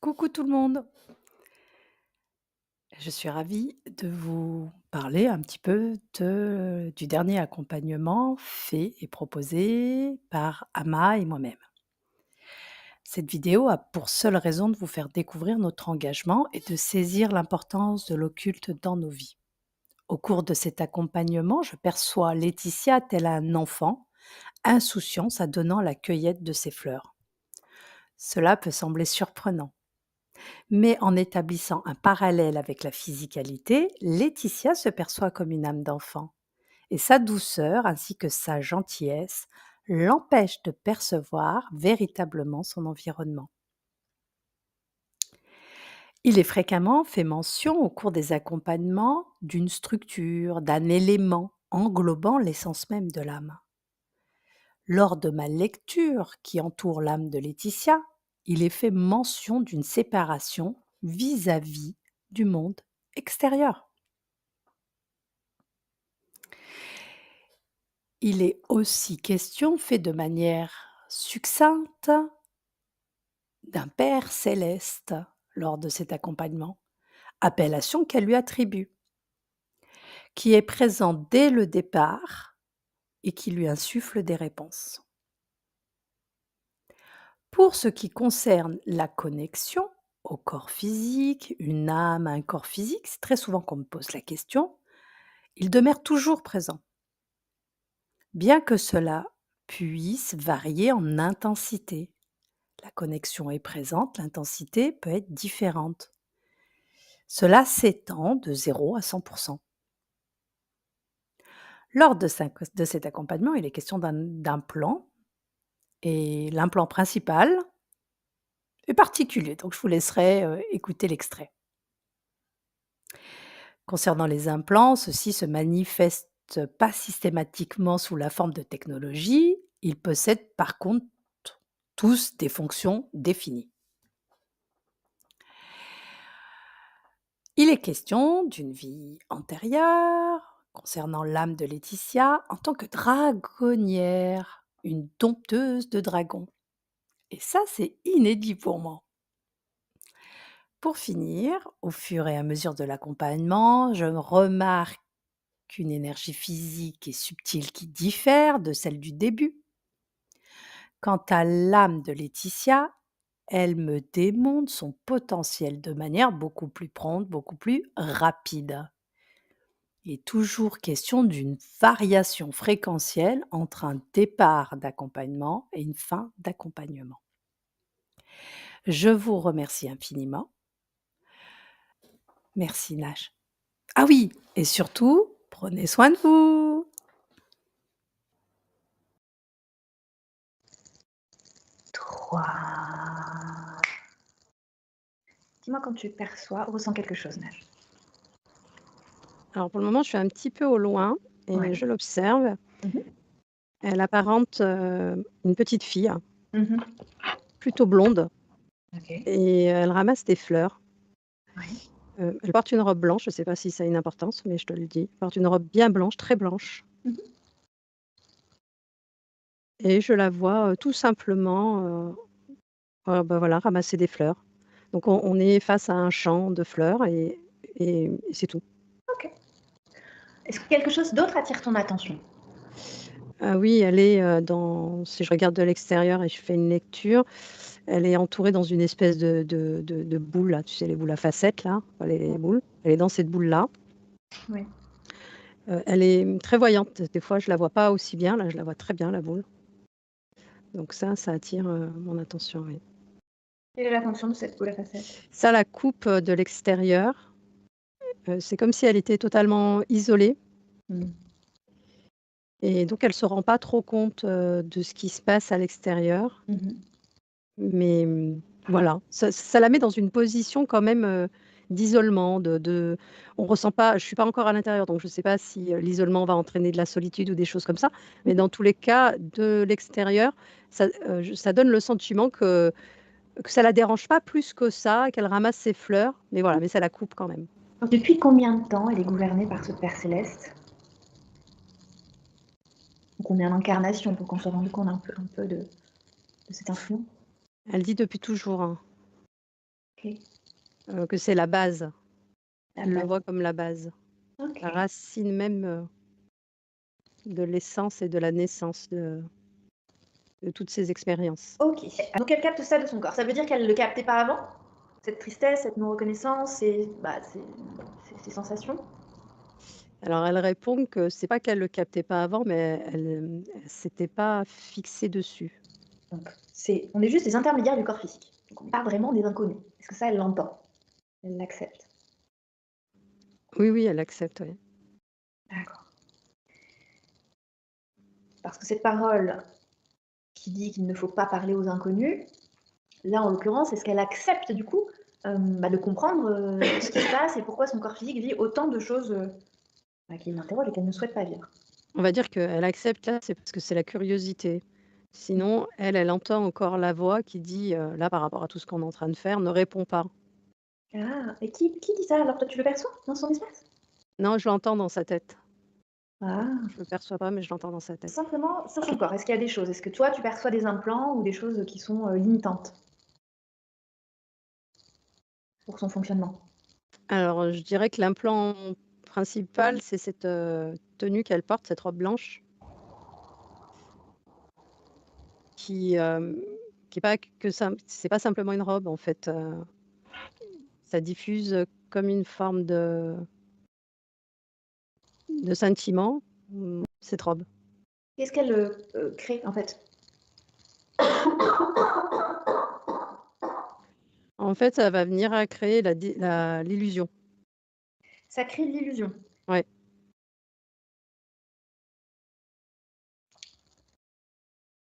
Coucou tout le monde, je suis ravie de vous parler un petit peu du dernier accompagnement fait et proposé par Ama et moi-même. Cette vidéo a pour seule raison de vous faire découvrir notre engagement et de saisir l'importance de l'occulte dans nos vies. Au cours de cet accompagnement, je perçois Laetitia tel un enfant, insouciant s'adonnant à la cueillette de ses fleurs. Cela peut sembler surprenant. Mais en établissant un parallèle avec la physicalité, Laetitia se perçoit comme une âme d'enfant. Et sa douceur ainsi que sa gentillesse l'empêchent de percevoir véritablement son environnement. Il est fréquemment fait mention au cours des accompagnements d'une structure, d'un élément englobant l'essence même de l'âme. Lors de ma lecture qui entoure l'âme de Laetitia, il est fait mention d'une séparation vis-à-vis du monde extérieur. Il est aussi question, fait de manière succincte, d'un Père céleste lors de cet accompagnement, appellation qu'elle lui attribue, qui est présent dès le départ et qui lui insuffle des réponses. Pour ce qui concerne la connexion au corps physique, une âme, un corps physique, c'est très souvent qu'on me pose la question, il demeure toujours présent, bien que cela puisse varier en intensité. La connexion est présente, l'intensité peut être différente. Cela s'étend de 0 à 100. Lors de cet accompagnement, il est question d'un plan et l'implant principal est particulier, donc je vous laisserai écouter l'extrait. Concernant les implants, ceux-ci se manifestent pas systématiquement sous la forme de technologie, ils possèdent par contre tous des fonctions définies. Il est question d'une vie antérieure, concernant l'âme de Laetitia, en tant que dragonnière, une dompteuse de dragons. Et ça, c'est inédit pour moi. Pour finir, au fur et à mesure de l'accompagnement, je remarque une énergie physique et subtile qui diffère de celle du début. Quant à l'âme de Laetitia, elle me démontre son potentiel de manière beaucoup plus prompte, beaucoup plus rapide. Il est toujours question d'une variation fréquentielle entre un départ d'accompagnement et une fin d'accompagnement. Je vous remercie infiniment. Merci Nash. Ah oui, et surtout, prenez soin de vous. Trois. Dis-moi quand tu perçois ou ressens quelque chose, Nage. Alors pour le moment, je suis un petit peu au loin et Ouais. je l'observe. Mmh. Elle apparente, une petite fille, Mmh. plutôt blonde OK. et elle ramasse des fleurs. Ouais. Elle porte une robe blanche, je ne sais pas si ça a une importance, mais je te le dis. Elle porte une robe bien blanche, très blanche Mmh. et je la vois, tout simplement, bah, voilà, ramasser des fleurs. Donc on est face à un champ de fleurs et c'est tout. OK. Est-ce que quelque chose d'autre attire ton attention? Ah oui, elle est, dans si je regarde de l'extérieur et je fais une lecture, elle est entourée dans une espèce de boule là, tu sais les boules à facettes là, enfin les boules. Elle est dans cette boule-là. Oui. Elle est très voyante. Des fois je la vois pas aussi bien, là je la vois très bien la boule. Donc ça attire, mon attention, oui. Quelle est la fonction de cette boule à facettes? Ça la coupe, de l'extérieur, c'est comme si elle était totalement isolée Mmh. et donc elle se rend pas trop compte, de ce qui se passe à l'extérieur. Mmh. Mais, voilà, ça la met dans une position quand même, d'isolement, de on ressent pas je suis pas encore à l'intérieur, donc je sais pas si, l'isolement va entraîner de la solitude ou des choses comme ça. Mais Mmh. dans tous les cas, de l'extérieur, ça donne le sentiment que ça la dérange pas plus que ça, qu'elle ramasse ses fleurs, mais voilà, mais ça la coupe quand même. Depuis combien de temps elle est gouvernée par ce père céleste? Ou combien d'incarnations pour qu'on se rende compte un peu de cette influence? Elle dit depuis toujours, hein. OK. que c'est la base. La Elle le base. voit comme la base, la OK. racine même, de l'essence et de la naissance de toutes ces expériences. OK. Donc elle capte ça de son corps. Ça veut dire qu'elle le captait pas avant? Cette tristesse, cette non-reconnaissance, ces sensations? Alors elle répond que c'est pas qu'elle le captait pas avant, mais elle s'était pas fixée dessus. Donc on est juste des intermédiaires du corps physique. Donc on n'est pas vraiment des inconnus. Est-ce que ça, elle l'entend? Elle l'accepte? Oui, oui, elle accepte, oui. D'accord. Parce que cette parole qui dit qu'il ne faut pas parler aux inconnus, là, en l'occurrence, est-ce qu'elle accepte du coup, de comprendre, ce qui se passe et pourquoi son corps physique vit autant de choses, qui l'interrogent et qu'elle ne souhaite pas vivre? On va dire qu'elle accepte là, c'est parce que c'est la curiosité. Sinon, elle entend encore la voix qui dit, là, par rapport à tout ce qu'on est en train de faire: «Ne réponds pas». Ah, et qui dit ça alors? Toi, tu le perçois dans son espace? Non, je l'entends dans sa tête. Ah, Je le perçois pas, mais je l'entends dans sa tête. simplement sur son corps, est-ce qu'il y a des choses? Est-ce que toi, tu perçois des implants ou des choses qui sont, limitantes pour son fonctionnement? Alors, je dirais que l'implant principal, c'est cette, tenue qu'elle porte, cette robe blanche qui, qui est pas que c'est pas simplement une robe en fait, ça diffuse, comme une forme de sentiment, cette robe. Qu'est-ce qu'elle, crée en fait? En fait, ça va venir à créer l'illusion. Ça crée de l'illusion. Ouais.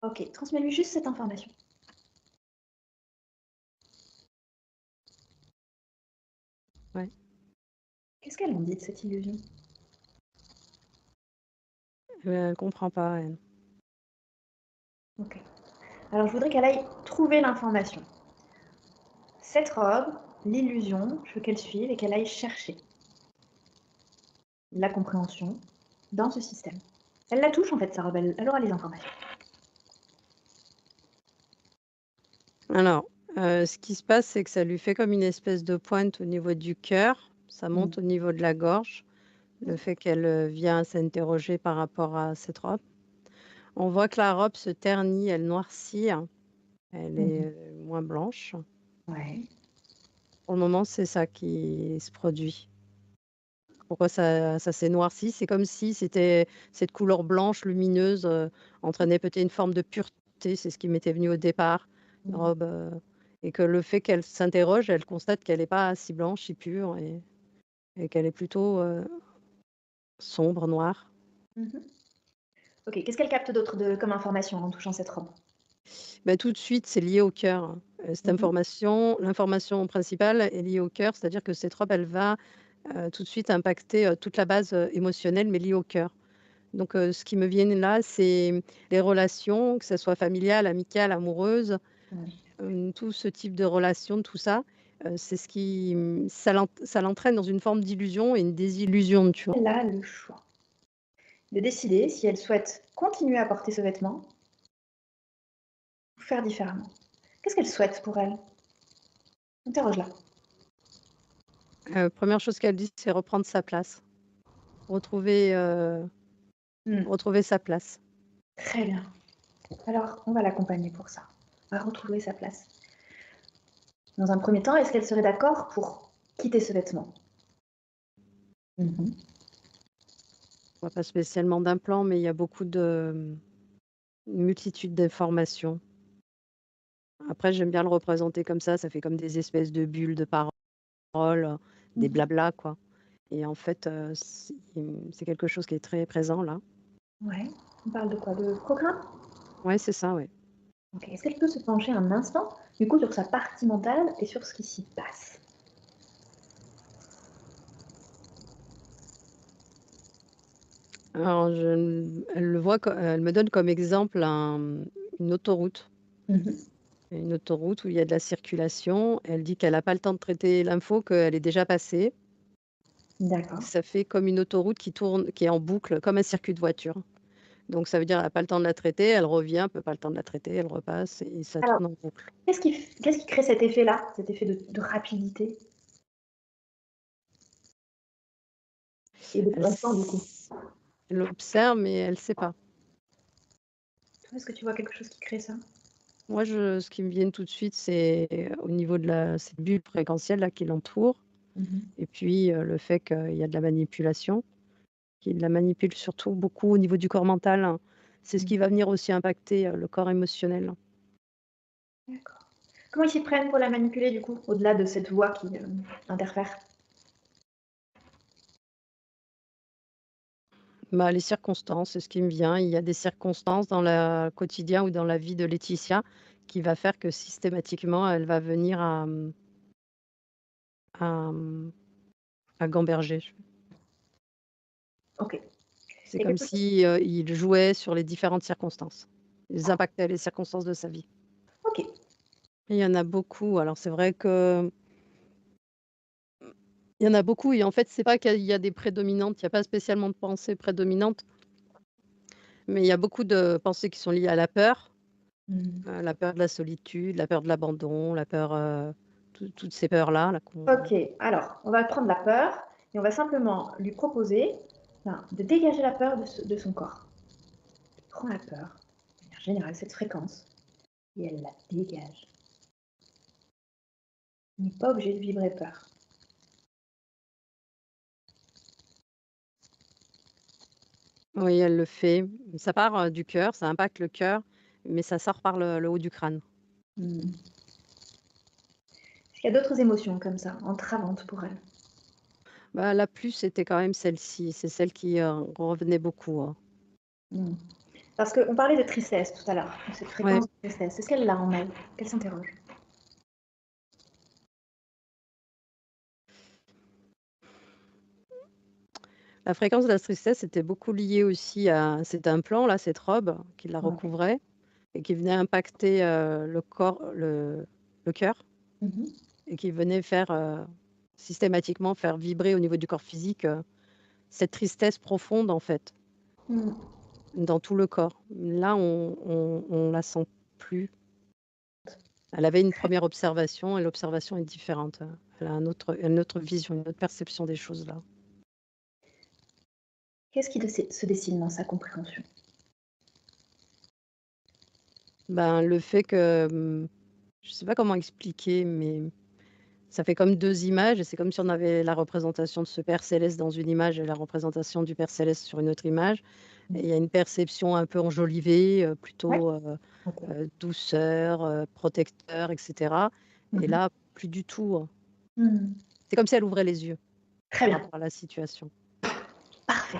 OK, transmets-lui juste cette information. Ouais. Qu'est-ce qu'elle en dit de cette illusion? Elle comprend pas elle. OK. Alors je voudrais qu'elle aille trouver l'information. Cette robe, l'illusion, je veux qu'elle suive et qu'elle aille chercher la compréhension dans ce système. Elle la touche en fait, sa robe, elle aura les informations. Alors, ce qui se passe, c'est que ça lui fait comme une espèce de pointe au niveau du cœur, ça Mmh. monte au niveau de la gorge, le fait qu'elle, vient s'interroger par rapport à cette robe. On voit que la robe se ternit, elle noircit, hein, elle est, Mmh. moins blanche. Ouais. Pour le moment, c'est ça qui se produit. Pourquoi ça s'est noirci? C'est comme si c'était cette couleur blanche lumineuse, entraînait peut-être une forme de pureté, c'est ce qui m'était venu au départ, une Mmh. robe, et que le fait qu'elle s'interroge, elle constate qu'elle est pas si blanche, si pure et qu'elle est plutôt, sombre, noire. Mmh. OK, qu'est-ce qu'elle capte d'autre de comme information en touchant cette robe? Bah, tout de suite, c'est lié au cœur, hein. Cette Mmh. l'information principale est liée au cœur, c'est-à-dire que cette robe, elle va, tout de suite impacter, toute la base, émotionnelle, mais liée au cœur. Donc ce qui me viennent là, c'est les relations, que ça soit familiales, amicales, amoureuses, Ouais. tout ce type de relations, tout ça, c'est ce qui, ça l'entraîne dans une forme d'illusion et une désillusion, tu vois? Elle a le choix de décider si elle souhaite continuer à porter ce vêtement ou faire différemment. Qu'est-ce qu'elle souhaite pour elle? Interroge-la. 1re chose qu'elle dit, c'est reprendre sa place, retrouver, Mmh. retrouver sa place. Très bien. Alors, on va l'accompagner pour ça. On va retrouver sa place. Dans un premier temps, est-ce qu'elle serait d'accord pour quitter ce vêtement? Mmh. Je vois pas spécialement d'implant, mais il y a beaucoup de, une multitude d'informations. Après, j'aime bien le représenter comme ça fait comme des espèces de bulles de paroles, des Mmh. blablas, quoi. Et en fait, c'est quelque chose qui est très présent là. Ouais. On parle de quoi? De programme? Ouais, c'est ça, ouais. OK. Est-ce qu'elle peut se pencher un instant, du coup, sur sa partie mentale et sur ce qui s'y passe? Alors elle le voit elle me donne comme exemple une autoroute. Mmh. Une autoroute où il y a de la circulation. Elle dit qu'elle a pas le temps de traiter l'info, qu'elle est déjà passée. D'accord. Ça fait comme une autoroute qui tourne, qui est en boucle, comme un circuit de voiture. Donc ça veut dire elle a pas le temps de la traiter, elle revient, peut pas le temps de la traiter, elle repasse et ça Alors, tourne en boucle. qu'est-ce qui crée cet effet-là, cet effet de rapidité et de Elle temps du coup? s elle observe mais elle sait pas. Toi, est-ce que tu vois quelque chose qui crée ça? Moi ce qui me vient tout de suite, c'est au niveau de cette bulle fréquentielle là qui l'entoure Mmh. et puis, le fait qu'il y a de la manipulation, qu'il la manipule surtout beaucoup au niveau du corps mental, hein. C'est ce Mmh. qui va venir aussi impacter, le corps émotionnel. D'accord. Comment ils s'y prennent pour la manipuler du coup, au-delà de cette voix qui, interfère? Bah, les circonstances, c'est ce qui me vient. Il y a des circonstances dans le quotidien ou dans la vie de Laetitia qui va faire que systématiquement, elle va venir à, mmh, à gamberger. OK. C'est Il y a comme quelque chose si, il jouait sur les différentes circonstances. Ils impactaient les circonstances de sa vie. OK. Et il y en a beaucoup. Alors c'est vrai que il y en a beaucoup et en fait, c'est pas qu'il y a des prédominantes, il y a pas spécialement de pensées prédominantes, mais il y a beaucoup de pensées qui sont liées à Mmh. la peur de la solitude, la peur de l'abandon, la peur, toutes ces peurs-là, là qu'on OK, alors, on va prendre la peur et on va simplement lui proposer, ben, de dégager la peur de son corps. Elle prend la peur, de manière générale, cette fréquence, et elle la dégage. On n'est pas obligé de vibrer peur. oui, elle le fait. Ça part, du cœur, ça impacte le cœur, mais ça sort par le haut du crâne. Mmh. Est-ce qu'il y a d'autres émotions comme ça, entravantes pour elle? Bah, la plus, c'était quand même celle-ci, c'est celle qui, revenait beaucoup, hein. Mmh. Parce qu'on parlait de tristesse tout à l'heure, de cette Ouais, fréquence de tristesse. Est-ce qu'elle l'a en elle? Qu'elle s'interroge? la fréquence de la tristesse était beaucoup liée aussi à cet implant là, cette robe qui la Ouais. recouvrait et qui venait impacter, le corps, le cœur Mmh. et qui venait faire, systématiquement faire vibrer au niveau du corps physique, cette tristesse profonde en fait, Mmh. dans tout le corps. Là, on la sent plus. Elle avait une première observation et l'observation est différente, elle a une autre vision, une autre perception des choses là. Qu'est-ce qui se dessine dans sa compréhension? Ben, le fait que, je sais pas comment expliquer, mais ça fait comme 2 images et c'est comme si on avait la représentation de ce père céleste dans une image et la représentation du père céleste sur une autre image et Mmh. il y a une perception un peu enjolivée, Ouais. plutôt, OK. douceur, protecteur et cetera et Mmh. là, plus du tout, hein. Mmh. C'est comme si elle ouvrait les yeux Très par bien, rapport à la situation. parfait.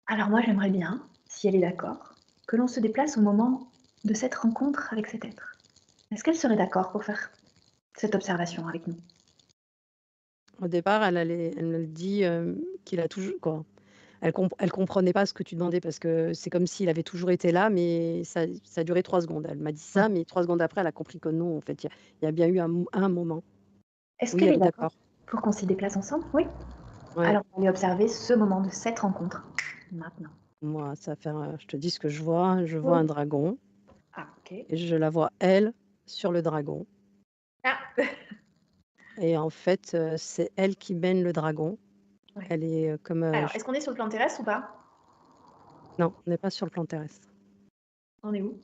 Alors moi, j'aimerais bien, si elle est d'accord, que l'on se déplace au moment de cette rencontre avec cet être. Est-ce qu'elle serait d'accord pour faire cette observation avec nous? Au départ, elle me dit, qu'il a toujours quoi, elle comprenait pas ce que tu demandais parce que c'est comme s'il avait toujours été là, mais ça a duré 3 secondes. Elle m'a dit Ouais. ça, mais 3 secondes après, elle a compris que non, en fait, il y a bien eu un moment. Est-ce Oui, qu'elle elle est est d'accord d'accord. pour qu'on s'y déplace ensemble? Oui? Ouais, Alors, on va aller observer ce moment de cette rencontre, maintenant. moi, ça va faire, je te dis ce que je vois Oui. un dragon Ah, OK. et je la vois elle sur le dragon Ah! et en fait, c'est elle qui mène le dragon. Ouais. Elle est, comme, Alors, j est-ce qu'on est sur le plan terrestre ou pas? non, on n'est pas sur le plan terrestre. On est où?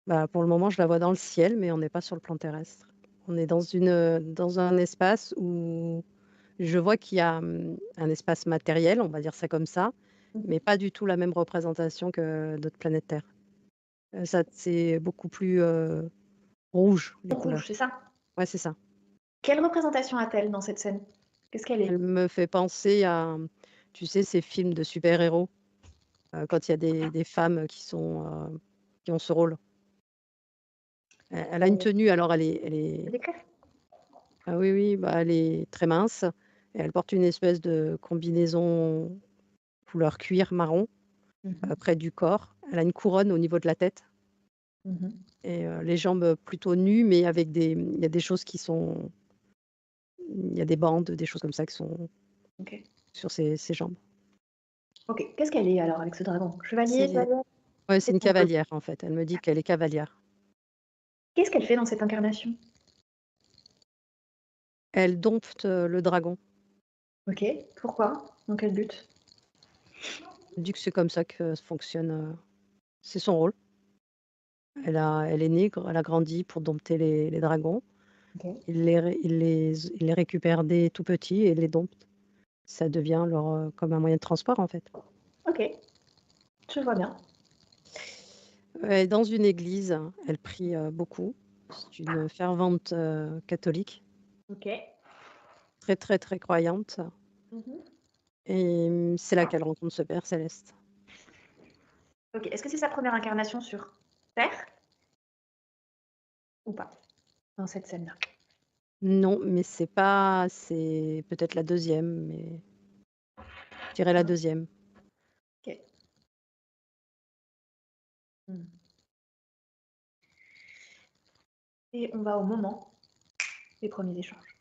Bah, pour le moment, je la vois dans le ciel, mais on n'est pas sur le plan terrestre. On est dans un espace où je vois qu'il y a, un espace matériel, on va dire ça comme ça, Mmh. mais pas du tout la même représentation que notre planète Terre. Ça c'est beaucoup plus, rouge, les Rouge, couleurs. c'est ça? Ouais, c'est ça. Quelle représentation a-t-elle dans cette scène? Qu'est-ce qu'elle est? Elle me fait penser à, tu sais, ces films de super-héros, quand il y a des femmes qui ont ce rôle. Elle a une Heu, tenue, alors c'est des clés? ah oui, oui, bah, elle est très mince et elle porte une espèce de combinaison couleur cuir marron, Mmh. près du corps. Elle a une couronne au niveau de la tête Mmh. et les jambes, plutôt nues, mais avec il y a des choses qui sont il y a des bandes, des choses comme ça qui sont OK. sur ses jambes. OK. Qu'est-ce qu'elle est alors avec ce dragon? Chevalier, C'est cavalière? ouais, c'est Qu'est-ce une qu'on peut cavalière, en fait. Elle me dit qu'elle est cavalière. Qu'est-ce qu'elle fait dans cette incarnation? Elle dompte, le dragon. OK. Pourquoi? Dans quel but? Elle dit que c'est comme ça que fonctionne, c'est son rôle. Elle est née, elle a grandi pour dompter les dragons. OK. Il les récupère dès tout petits et les dompte. Ça devient leur, comme un moyen de transport, en fait. OK. Je vois bien. Dans une église, elle prie, beaucoup. C'est une fervente, catholique, OK. très, très, très croyante Mmh. et c'est là qu'elle rencontre ce Père céleste. OK. Est-ce que c'est sa première incarnation sur Terre ou pas? Dans cette scène-là? Non, mais c'est peut-être la deuxième, mais je dirais la Hein? deuxième. OK. Mmh. Et on va au moment des premiers échanges.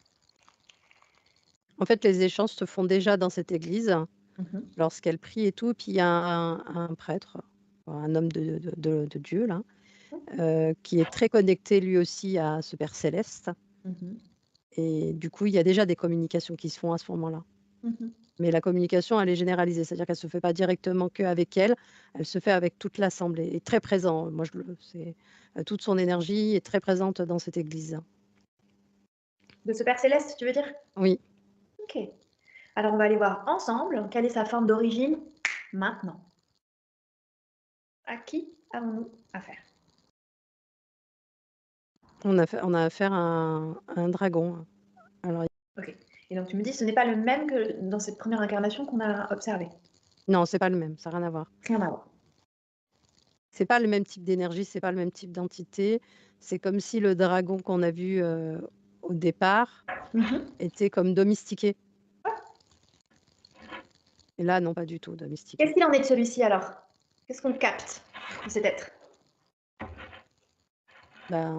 En fait, les échanges se font déjà dans cette église, Mmh. lorsqu'elle prie et tout, puis il y a un prêtre, un homme de Dieu là, qui est très connecté lui aussi à ce Père céleste Mmh. et du coup, il y a déjà des communications qui se font à ce moment-là. Mmh. Mais la communication, elle est généralisée, c'est-à-dire qu'elle se fait pas directement qu'avec elle, elle se fait avec toute l'assemblée et très présent. Moi, je le c'est, toute son énergie est très présente dans cette église. De ce Père céleste, tu veux dire? Oui, OK. Alors on va aller voir ensemble quelle est sa forme d'origine maintenant. À qui avons-nous affaire? on a affaire à un dragon. Alors OK. Et donc tu me dis ce n'est pas le même que dans cette première incarnation qu'on a observée? non, c'est pas le même, ça a rien à voir. Rien à voir. C'est pas le même type d'énergie, c'est pas le même type d'entité. C'est comme si le dragon qu'on a vu, au départ Mmh. était comme domestiqué et là, non, pas du tout Qu'est-ce domestiqué. qu'il en est de celui-ci alors? Qu'est-ce qu'on capte de cet être? Ben,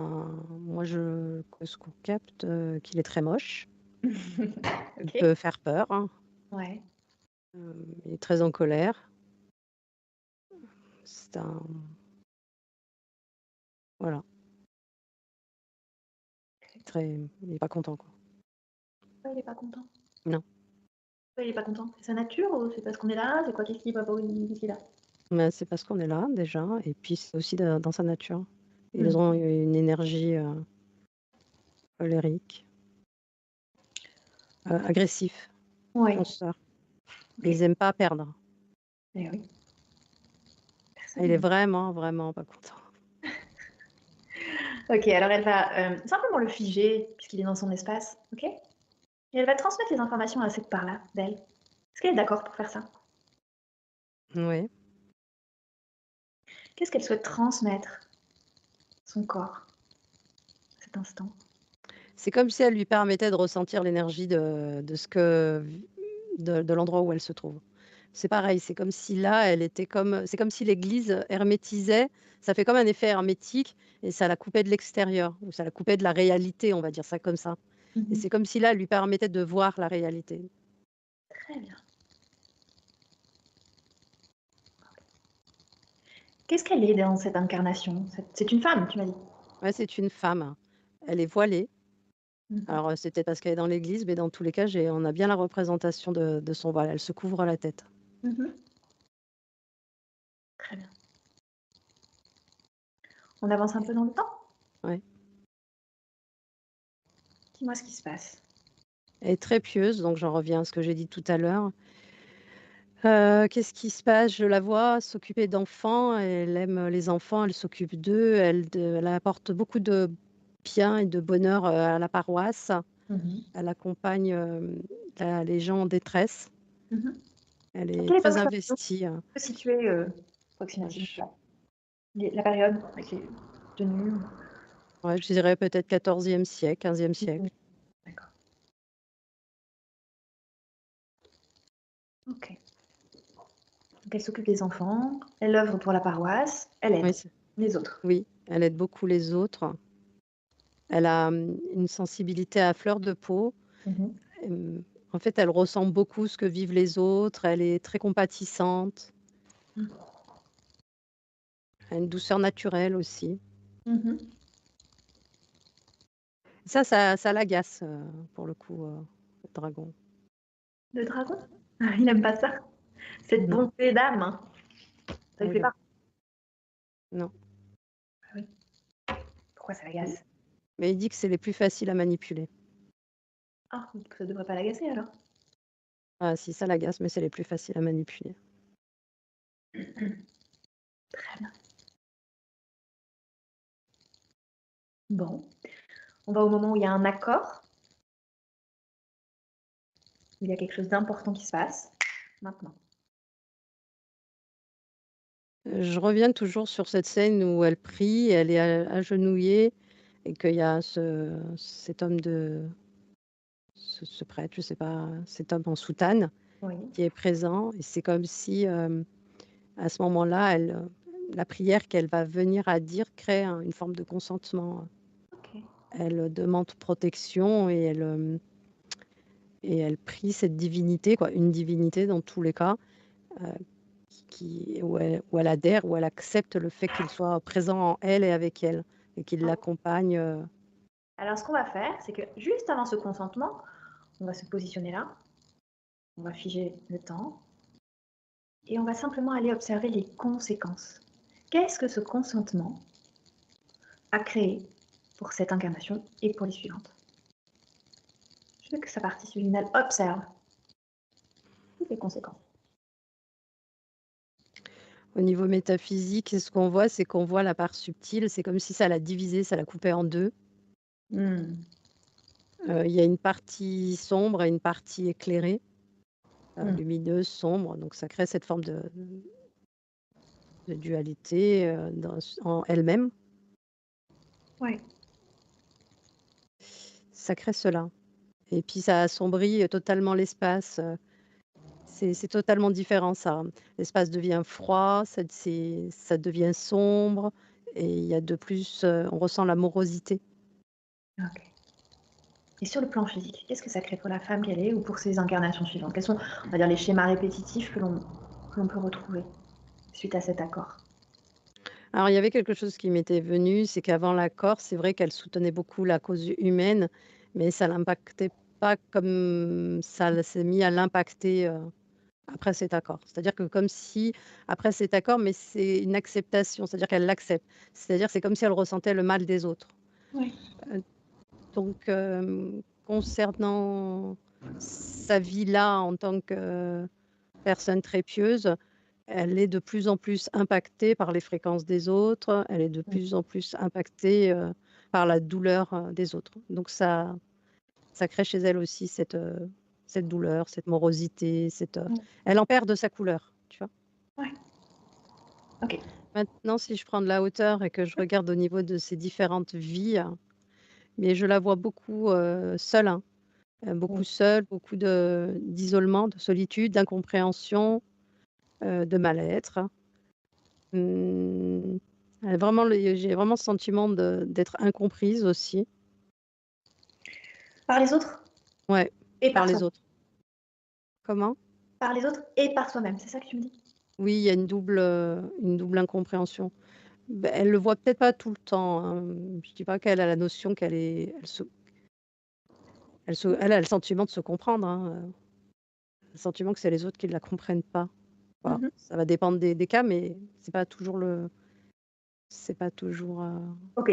moi, ce qu'on capte, qu'il est très moche. Il OK. peut faire peur, hein. Ouais. Il est très en colère. C'est un voilà, il est pas content, quoi. Pourquoi il est pas content? Non, Pourquoi il est pas content? C'est sa nature ou c'est parce qu'on est là? C'est quoi? Qu'est-ce qu'il a? mais c'est parce qu'on est là, déjà et puis c'est aussi dans sa nature. Ils Mmh. ont une énergie, colérique, agressif, Ouais. fonceur. OK. Ils aiment pas perdre. Eh oui. Il est Personne. vraiment, vraiment pas content. OK, alors elle va, simplement le figer puisqu'il est dans son espace, OK? Et elle va transmettre les informations à cette part-là d'elle. Est-ce qu'elle est d'accord pour faire ça? Oui. Qu'est-ce qu'elle souhaite transmettre? Son corps, à cet instant. C'est comme si elle lui permettait de ressentir l'énergie de ce que de l'endroit où elle se trouve. C'est pareil, c'est comme si là, c'est comme si l'église hermétisait, ça fait comme un effet hermétique et ça la coupait de l'extérieur ou ça la coupait de la réalité, on va dire ça comme ça et Mmh. c'est comme si là, elle lui permettait de voir la réalité. Très bien. Qu'est-ce qu'elle est dans cette incarnation? C'est une femme, tu m'as dit? Ouais, c'est une femme. Elle est voilée. Mmh. Alors, c'est peut-être parce qu'elle est dans l'église, mais dans tous les cas, on a bien la représentation de son voile. Elle se couvre la tête. Mmh. Très bien. On avance un peu dans le temps? Ouais. Dis-moi ce qui se passe. Elle est très pieuse, donc j'en reviens à ce que j'ai dit tout à l'heure. Qu'est-ce qui se passe? Je la vois s'occuper d'enfants, elle aime les enfants, elle s'occupe d'eux, elle apporte beaucoup de bien et de bonheur, à la paroisse. Mmh. Elle accompagne, les gens en détresse. Mmh. Elle À est quelle très époque ça peut investie, se situer, approximativement je là? La période avec les tenues? ouais, je dirais peut-être 14e siècle, 15e Mmh. siècle. D'accord. OK. Donc elle s'occupe des enfants, elle œuvre pour la paroisse, elle Oui, aide les autres. oui, elle aide beaucoup les autres. Elle a, une sensibilité à fleur de peau. Mmh. Hem, En fait, elle ressent beaucoup ce que vivent les autres, elle est très compatissante, Mmh. elle a une douceur naturelle aussi. Mmh. Ça l'agace, pour le coup, le dragon. Le dragon? Ah, il aime pas ça? Cette Non, bonté d'âme, hein, ça lui ah plaît non, pas? non. Ah oui. Pourquoi ça Mmh. l'agace? Mais il dit que c'est les plus faciles à manipuler. Ah, donc ça devrait pas l'agacer alors? Ah si, ça l'agace, mais c'est les plus faciles à manipuler. Très bien. Bon, on va au moment où il y a un accord, où il y a quelque chose d'important qui se passe. Maintenant. Je reviens toujours sur cette scène où elle prie, elle est agenouillée et qu'il y a cet homme ce prêtre, je sais pas, cet homme en soutane Oui. qui est présent et c'est comme si, à ce moment-là, la prière qu'elle va venir à dire crée une forme de consentement. OK. Elle demande protection et elle prie cette divinité, quoi, une divinité dans tous les cas, heu, où elle adhère, où elle accepte le fait qu'il soit présent en elle et avec elle et qu'il l'accompagne, Alors ce qu'on va faire, c'est que juste avant ce consentement, on va se positionner là, on va figer le temps et on va simplement aller observer les conséquences. Qu'est-ce que ce consentement a créé pour cette incarnation et pour les suivantes? Je veux que sa partie subliminale observe toutes les conséquences. au niveau métaphysique et ce qu'on voit, c'est qu'on voit la part subtile, c'est comme si ça l'a divisée, ça l'a coupée en 2. Mmh. Il y a une partie sombre et une partie éclairée, Mmh. lumineuse, sombre, donc ça crée cette forme de dualité, en elle-même. Ouais. Ça crée cela et puis ça assombrit, totalement l'espace, c'est totalement différent ça. L'espace devient froid, ça devient sombre et il y a de plus, on ressent la morosité. OK. Et sur le plan physique, qu'est-ce que ça crée pour la femme qu'elle est ou pour ses incarnations suivantes? Quels sont, on va dire, les schémas répétitifs que l'on peut retrouver suite à cet accord? Alors il y avait quelque chose qui m'était venu, c'est qu'avant l'accord, c'est vrai qu'elle soutenait beaucoup la cause humaine, mais ça l'impactait pas comme ça s'est mis à l'impacter, après cet accord. C'est-à-dire que comme si après cet accord, mais c'est une acceptation, c'est-à-dire qu'elle l'accepte. C'est-à-dire c'est comme si elle ressentait le mal des autres. Oui. Heu, donc concernant sa vie là en tant que personne très pieuse, elle est de plus en plus impactée par les fréquences des autres, elle est de Mmh. plus en plus impactée, par la douleur, des autres. Donc ça crée chez elle aussi cette douleur, cette morosité, Mmh. elle en perd de sa couleur, tu vois? Ouais. OK. Maintenant, si je prends de la hauteur et que je regarde au niveau de ses différentes vies, mais je la vois beaucoup, seule, hein, beaucoup Oui. seule, beaucoup d'isolement, de solitude, d'incompréhension, de mal-être. Mmh, elle a vraiment j'ai vraiment le sentiment d'être incomprise aussi. Par les autres Ouais, et par par les soi-même. autres. Comment? Par les autres et par soi-même, c'est ça que tu me dis? Oui, il y a une double incompréhension. Elle le voit peut-être pas tout le temps, hein, je dis pas qu'elle a la notion qu'elle est elle a le sentiment de se comprendre, hein, le sentiment que c'est les autres qui ne la comprennent pas. Voilà, Mmh. ça va dépendre des cas, mais c'est pas toujours, OK,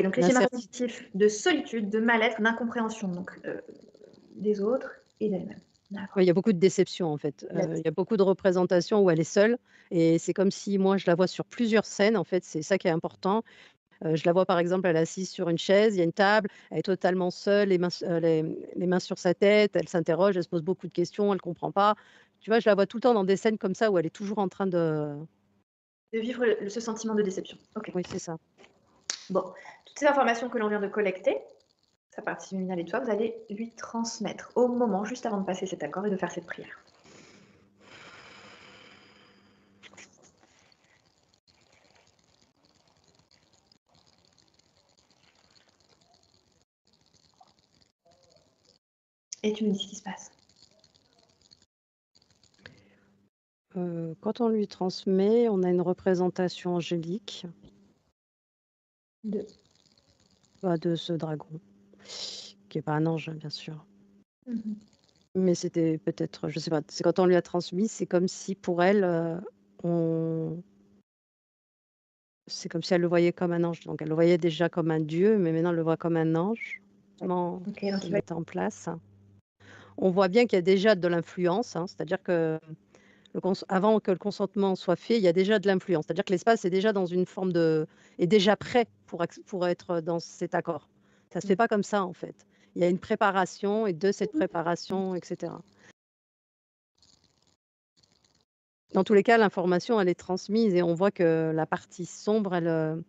donc les une schémas incertitude. répétitifs de solitude, de mal-être, d'incompréhension donc des autres et d'elle-même. Ouais, D'accord. il y a beaucoup de déceptions, en fait, il y a beaucoup de représentations où elle est seule et c'est comme si moi je la vois sur plusieurs scènes, en fait, c'est ça qui est important. Je la vois, par exemple, elle est assise sur une chaise, il y a une table, elle est totalement seule, les mains sur sa tête, elle s'interroge, elle se pose beaucoup de questions, elle comprend pas. Tu vois, je la vois tout le temps dans des scènes comme ça où elle est toujours en train de De vivre ce sentiment de déception. OK. oui, c'est ça. Bon, toutes ces informations que l'on vient de collecter, sa partie luminale et toi, vous allez lui transmettre au moment juste avant de passer cet accord et de faire cette prière. Et tu me dis ce qui se passe. Quand on lui transmet, on a une représentation angélique, De. de ce dragon, qui est pas un ange, hein, bien sûr. Mhm. Mais c'était peut-être, je sais pas, c'est quand on lui a transmis, c'est comme si pour elle, on c'est comme si elle le voyait comme un ange. Donc elle le voyait déjà comme un dieu, mais maintenant elle le voit comme un ange. Comment Ok, se donc il va. mettre en place. On voit bien qu'il y a déjà de l'influence, hein, c'est-à-dire que avant que le consentement soit fait, il y a déjà de l'influence. C'est-à-dire que l'espace est déjà dans une forme est déjà prêt pour être dans cet accord. Ça se fait pas comme ça en fait. Il y a une préparation et de cette préparation, etc. Dans tous les cas, l'information, elle est transmise et on voit que la partie sombre, elle,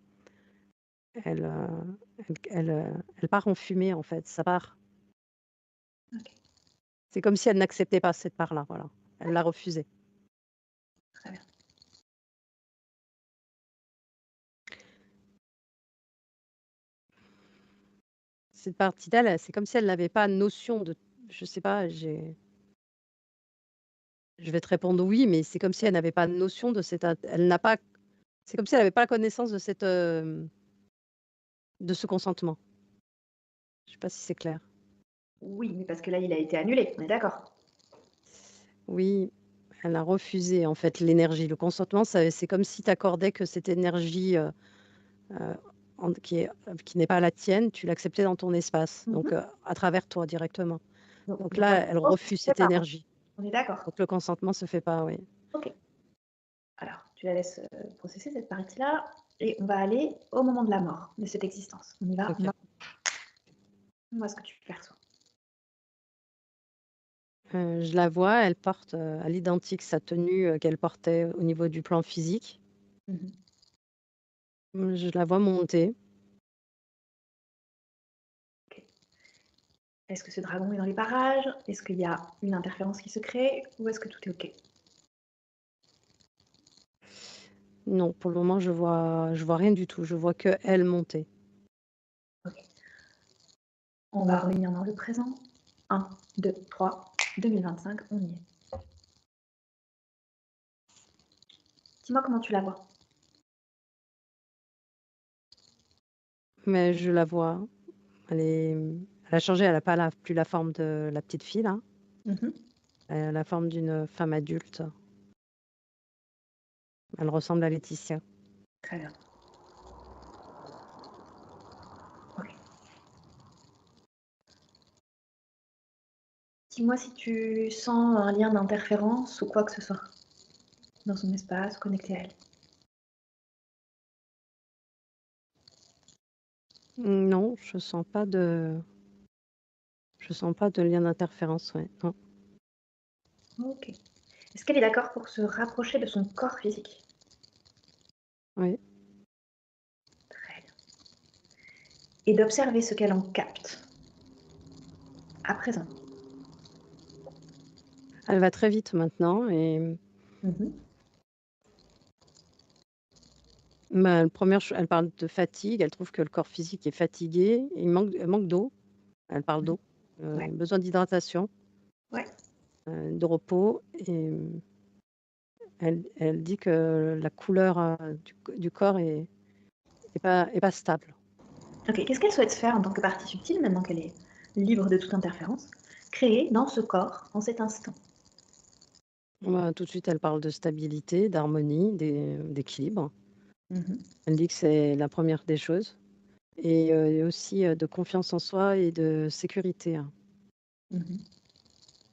elle part en fumée en fait. Ça part. Ok, C'est comme si elle n'acceptait pas cette part-là. Voilà. Elle l'a refusée. très bien. Cette partie d'elle, c'est comme si elle n'avait pas notion de. Je sais pas. Je vais te répondre oui, mais c'est comme si elle n'avait pas notion de cette. Elle n'a pas. C'est comme si elle n'avait pas la connaissance de de ce consentement. Je sais pas si c'est clair. Oui, mais parce que là, il a été annulé, on est d'accord. Oui, elle a refusé en fait l'énergie. Le consentement, c'est comme si tu accordais que cette énergie euh, qui n'est pas la tienne, tu l'acceptais dans ton espace, donc Mhm. à travers toi directement. Donc Donc la là, elle réponse, refuse c'est cette pas. énergie. On est d'accord. Donc le consentement se fait pas, oui. Ok. Alors, tu la laisses processer cette partie-là, et on va aller au moment de la mort de cette existence. On y va. Ok. Moi, ce que tu perçois. Je la vois, elle porte à l'identique sa tenue qu'elle portait au niveau du plan physique. Mhm. Je la vois monter. Ok. Est-ce que ce dragon est dans les parages? Est-ce qu'il y a une interférence qui se crée? Ou est-ce que tout est ok? Non, pour le moment, je vois rien du tout. Je vois que elle monter. Ok. On va revenir dans le présent. 1, 2, 3, 2025, on y est. Dis-moi comment tu la vois. Mais je la vois. Elle a changé. Elle n'a pas plus la forme de la petite fille là. Mhm. Elle a la forme d'une femme adulte. Elle ressemble à Laetitia. Très bien. Ok. Dis-moi si tu sens un lien d'interférence ou quoi que ce soit dans son espace, connecté à elle. Non, je sens pas de lien d'interférence. Ouais. Non. Ok. Est-ce qu'elle est d'accord pour se rapprocher de son corps physique? Oui. Très bien. Et d'observer ce qu'elle en capte à présent. Elle va très vite maintenant et Mhm. elle parle de fatigue. Elle trouve que le corps physique est fatigué. Elle manque d'eau. Elle parle d'eau. Ouais. Besoin d'hydratation, Ouais. de repos. Et elle dit que la couleur du corps est pas stable. Ok. Qu'est-ce qu'elle souhaite faire en tant que partie subtile, maintenant qu'elle est libre de toute interférence, créer dans ce corps, en cet instant? Tout de suite, elle parle de stabilité, d'harmonie, d'équilibre. Mhm. Elle dit que c'est la première des choses. Et aussi de confiance en soi et de sécurité, hein. Mhm.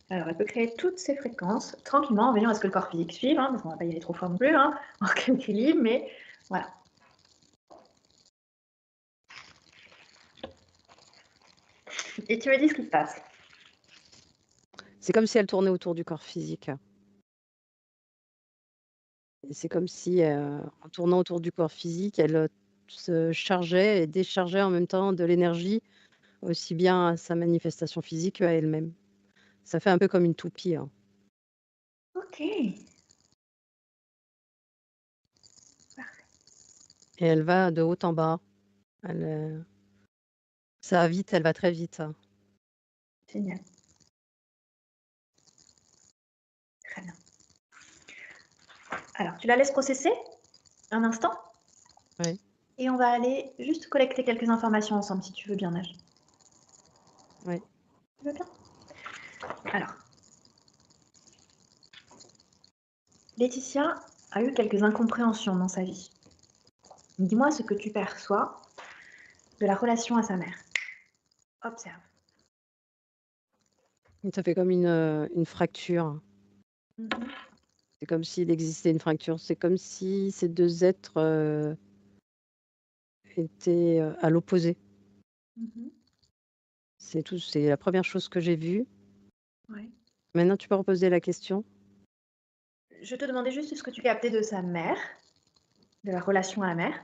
Alors, elle peut créer toutes ces fréquences tranquillement, en veillant à ce que le corps physique suive, hein, parce qu'on ne va pas y aller trop fort non plus, hein, en équilibre, mais voilà. Et tu me dis ce qui se passe. C'est comme si elle tournait autour du corps physique. Et c'est comme si, en tournant autour du corps physique, elle, se chargeait et déchargeait en même temps de l'énergie, aussi bien à sa manifestation physique qu'à elle-même. Ça fait un peu comme une toupie, hein. Ok. Parfait. Et elle va de haut en bas. Elle, ça va vite, elle va très vite, hein. Génial. Très bien. Alors, tu la laisses processer un instant Ouais. et on va aller juste collecter quelques informations ensemble, si tu veux bien, Nage. Ouais. Tu veux bien? Alors, Laetitia a eu quelques incompréhensions dans sa vie. Dis-moi ce que tu perçois de la relation à sa mère. Observe. Ça fait comme une fracture. Mhm. C'est comme s'il existait une fracture. C'est comme si ces 2 êtres, étaient, à l'opposé. Mhm. C'est tout, c'est la première chose que j'ai vue. Ouais. Maintenant tu peux reposer la question? Je te demandais juste ce que tu captais de sa mère, de la relation à la mère.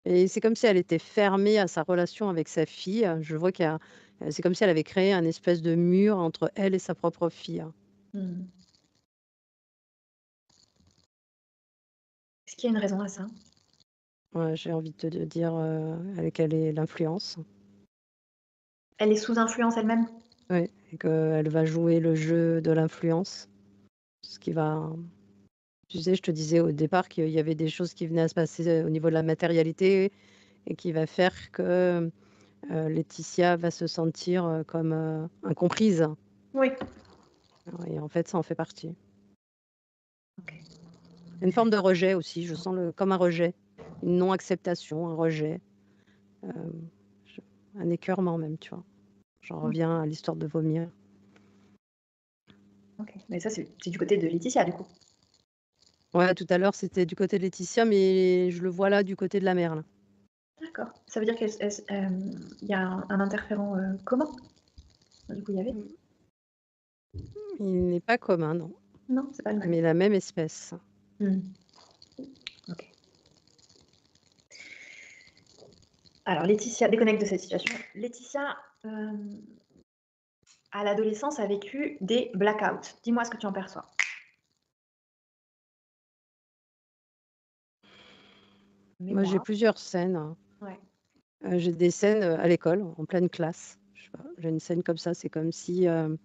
Et c'est comme si elle était fermée à sa relation avec sa fille. Je vois qu'il y a c'est comme si elle avait créé un espèce de mur entre elle et sa propre fille. Hmm. Est-ce qu'il y a une raison à ça? Ouais, j'ai envie de te dire, quelle est l'influence. Elle est sous influence elle-même? Oui, et qu'elle va jouer le jeu de l'influence. Ce qui va Tu sais, je te disais au départ qu'il y avait des choses qui venaient à se passer, au niveau de la matérialité et qui va faire que, Laetitia va se sentir, comme, incomprise. Oui. Et en fait, ça en fait partie. Ok. Une forme de rejet aussi, je sens comme un rejet, une non-acceptation, un rejet, hem, je un écœurement même, tu vois? J'en reviens à l'histoire de vomir. Ok. Mais ça, c'est du côté de Laetitia, du coup. Ouais, tout à l'heure, c'était du côté de Laetitia, mais je le vois là, du côté de la mère, là. D'accord. Ça veut dire qu'il y a un interférent commun. Du coup, il y avait? Mmh, il n'est pas commun, non, Non, c'est pas le même. mais la même espèce. Hmm. Ok. Alors, Laetitia, déconnecte de cette situation. Laetitia, à l'adolescence, a vécu des blackouts. Dis-moi ce que tu en perçois. Moi, j'ai Mémoire. plusieurs scènes. Ouais. J'ai des scènes, à l'école, en pleine classe. Je sais pas, j'ai une scène comme ça, c'est comme si elle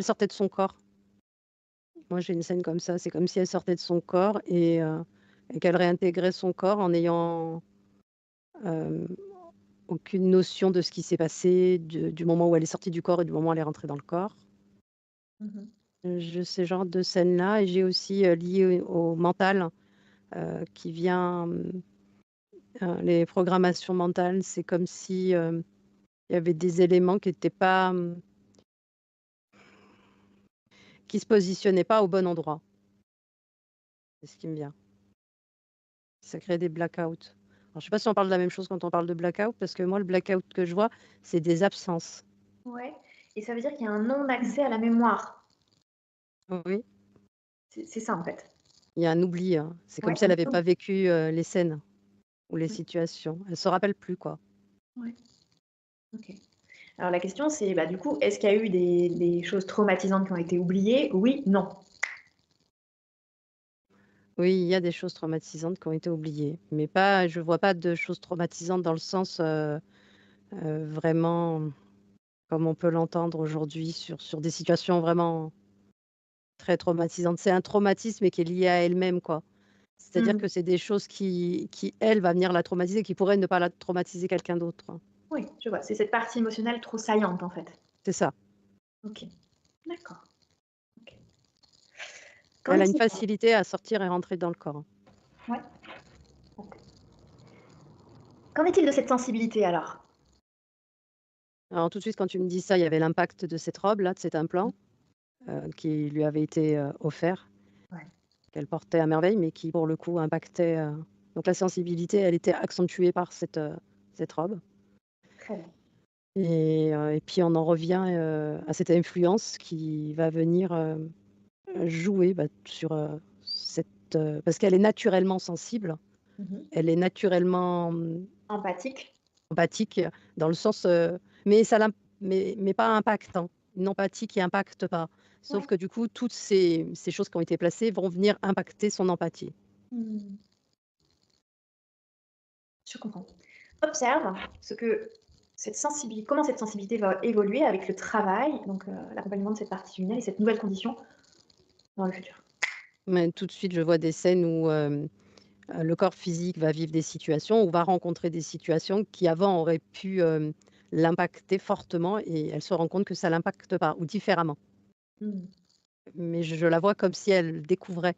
sortait de son corps. Moi, j'ai une scène comme ça, c'est comme si elle sortait de son corps et qu'elle réintégrait son corps en n'ayant, hem, aucune notion de ce qui s'est passé, du moment où elle est sortie du corps et du moment où elle est rentrée dans le corps. Mhm. J'ai ce genre de scène-là et j'ai aussi, lié au mental, qui vient, les programmations mentales, c'est comme si, il y avait des éléments qui étaient pas, qui se positionnaient pas au bon endroit. C'est ce qui me vient. Ça crée des blackouts. Alors je sais pas si on parle de la même chose quand on parle de blackout, parce que moi le blackout que je vois, c'est des absences. Ouais. Et ça veut dire qu'il y a un non-accès à la mémoire. Oui, C'est ça, en fait. il y a un oubli, hein. C'est comme Ouais, si elle avait pas vécu, les scènes ou les situations. Elle se rappelle plus, quoi. ouais. Ok. Alors, la question, c'est, bah, du coup, est-ce qu'il y a eu des choses traumatisantes qui ont été oubliées? Oui, non. Oui, il y a des choses traumatisantes qui ont été oubliées, mais je vois pas de choses traumatisantes dans le sens, vraiment comme on peut l'entendre aujourd'hui sur des situations vraiment très traumatisantes. C'est un traumatisme et qui est lié à elle-même, quoi. C'est-à-dire Hmm. que c'est des choses qui elle, va venir la traumatiser, qui pourraient ne pas la traumatiser quelqu'un d'autre, hein. Oui, je vois. C'est cette partie émotionnelle trop saillante, en fait. C'est ça. Ok. D'accord. Ok. Qu'en Elle a une est-il? facilité à sortir et rentrer dans le corps, hein. Ouais. Ok. Qu'en est-il de cette sensibilité, alors? Alors tout de suite, quand tu me dis ça, il y avait l'impact de cette robe-là, de cet implant, qui lui avait été, offert, Ouais. qu'elle portait à merveille, mais qui pour le coup impactait, donc la sensibilité, elle était accentuée par cette robe Très bien. et puis on en revient, à cette influence qui va venir, jouer, bah, sur, parce qu'elle est naturellement sensible, Mhm. elle est naturellement, Empathique. empathique dans le sens, mais ça l'im mais pas impactant. Une empathie qui impacte pas. Sauf Ouais. que du coup, toutes ces choses qui ont été placées vont venir impacter son empathie. Hmm. Je comprends. Observe ce que comment cette sensibilité va évoluer avec le travail, donc l'accompagnement de cette partie lumière et cette nouvelle condition dans le futur. Mais tout de suite, je vois des scènes où, le corps physique va vivre des situations ou va rencontrer des situations qui avant auraient pu, l'impacter fortement et elle se rend compte que ça l'impacte pas ou différemment. Mmh. Mais je la vois comme si elle découvrait.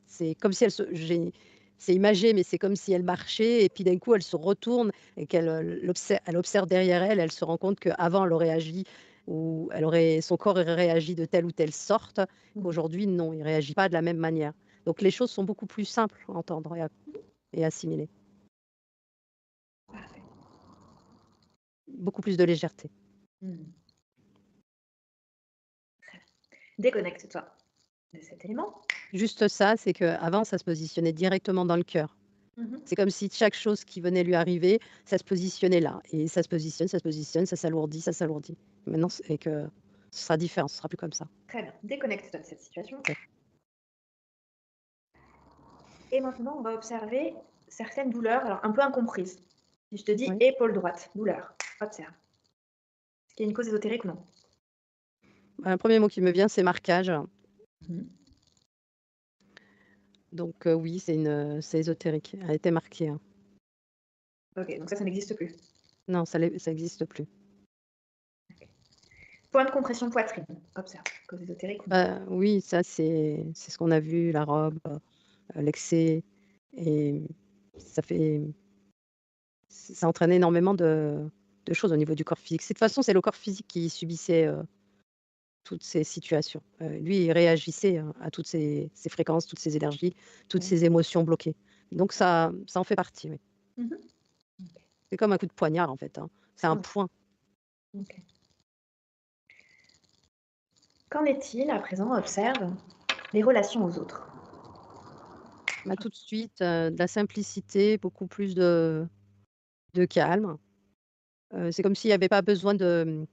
C'est comme si elle se j'ai c'est imagé, mais c'est comme si elle marchait et puis d'un coup elle se retourne et qu'elle, elle observe derrière elle, elle se rend compte qu'avant elle aurait agi ou elle aurait son corps aurait réagi de telle ou telle sorte, Mmh. qu'aujourd'hui non, il réagit pas de la même manière. Donc les choses sont beaucoup plus simples à entendre et assimiler. Parfait. Beaucoup plus de légèreté. Mmh. Déconnecte-toi de cet élément. Juste ça, c'est qu'avant ça se positionnait directement dans le cœur. Mmh. C'est comme si chaque chose qui venait lui arriver, ça se positionnait là et ça se positionne, ça s'alourdit, ça s'alourdit. Maintenant et que ce sera différent, ce sera plus comme ça. Très bien. Déconnecte-toi de cette situation. OK. Et maintenant, on va observer certaines douleurs, alors un peu incomprises. Si je te dis Oui. épaule droite, douleur, observe. Est-ce qu'il y a une cause ésotérique ou non? Un 1er mot qui me vient, c'est marquage. Mmh. Donc oui, c'est ésotérique. Elle a été marquée, hein. OK, donc ça n'existe plus. Non, ça existe plus. Point de compression poitrine, observe. Cause ésotérique ou non? Oui, ça c'est ce qu'on a vu, la robe, l'excès et ça fait ça entraîne énormément de choses au niveau du corps physique. C'est de toute façon, c'est le corps physique qui subissait, toutes ces situations. Lui, il réagissait, à toutes ces fréquences, toutes ces énergies, toutes Ouais. ces émotions bloquées. Donc ça en fait partie, oui. Mmh mh. OK. C'est comme un coup de poignard, en fait, hein. C'est un Mmh. point. OK. Qu'en est-il à présent? Observe les relations aux autres. Bah, tout de suite, de la simplicité, beaucoup plus de calme. C'est comme s'il y avait pas besoin de,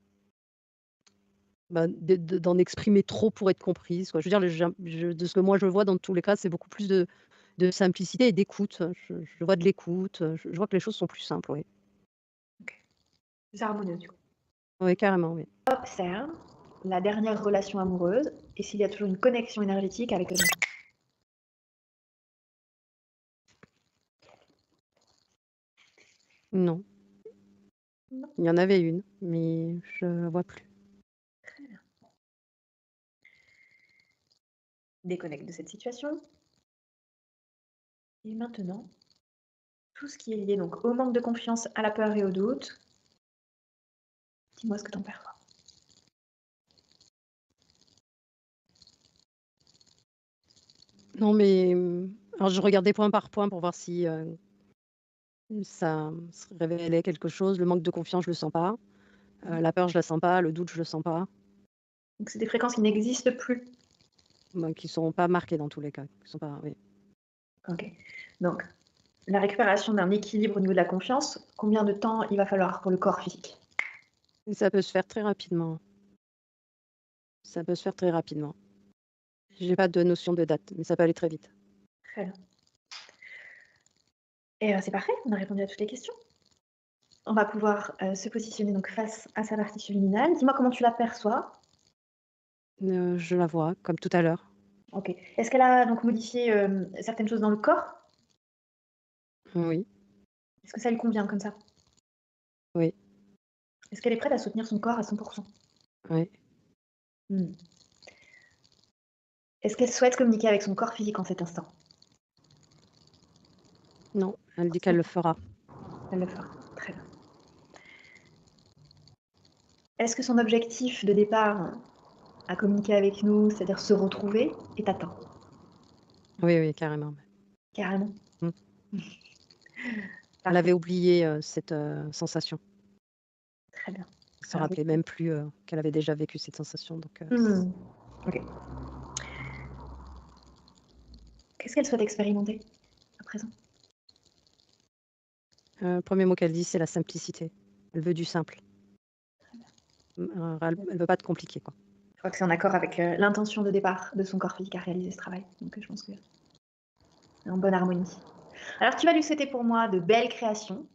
bah, d'en exprimer trop pour être comprise, quoi. Je veux dire, de ce que moi je vois dans tous les cas, c'est beaucoup plus de simplicité et d'écoute. Je vois de l'écoute, je vois que les choses sont plus simples, oui. OK. Plus harmonieux du coup. Oui, carrément, oui. Observe la dernière relation amoureuse et s'il y a toujours une connexion énergétique avec les gens. Non, Non. il y en avait une, mais je la vois plus. Très bien. Déconnecte de cette situation. Et maintenant, tout ce qui est lié donc au manque de confiance, à la peur et au doute, dis-moi ce que tu en perçois. Non, mais, alors je regardais point par point pour voir si, ça se révélait quelque chose. Le manque de confiance, je le sens pas. Mmh. La peur, je la sens pas. Le doute, je le sens pas. Donc c'est des fréquences qui n'existent plus. Bah, qui sont pas marquées dans tous les cas, qui sont pas oui. OK. Donc la récupération d'un équilibre au niveau de la confiance, combien de temps il va falloir pour le corps physique? Et ça peut se faire très rapidement. Ça peut se faire très rapidement. J'ai pas de notion de date, mais ça peut aller très vite. Très bien. Et c'est parfait, on a répondu à toutes les questions. On va pouvoir, se positionner donc face à sa partie subliminale. Dis-moi comment tu l'aperçois? Je la vois comme tout à l'heure. OK. Est-ce qu'elle a donc modifié, certaines choses dans le corps? Oui, Est-ce que ça lui convient comme ça? oui, Est-ce qu'elle est prête à soutenir son corps à 100? oui. Mmh. Est-ce qu'elle souhaite communiquer avec son corps physique en cet instant? Non, elle dit qu'elle le fera. Elle le fera. Très bien. Est-ce que son objectif de départ à communiquer avec nous, c'est-à-dire se retrouver, est atteint? Oui, oui, carrément. Carrément? Mmh. Elle Parfait, avait oublié, cette, sensation. très bien. Elle se Alors rappelait même plus, qu'elle avait déjà vécu cette sensation donc mmh, OK. Qu'est-ce qu'elle souhaite expérimenter à présent? 1er mot qu'elle dit, c'est la simplicité. Elle veut du simple. Elle veut pas de compliqué, quoi. Je crois que c'est en accord avec, l'intention de départ de son corps physique à réaliser ce travail, donc je pense que c'est en bonne harmonie. Alors tu vas lui souhaiter pour moi de belles créations,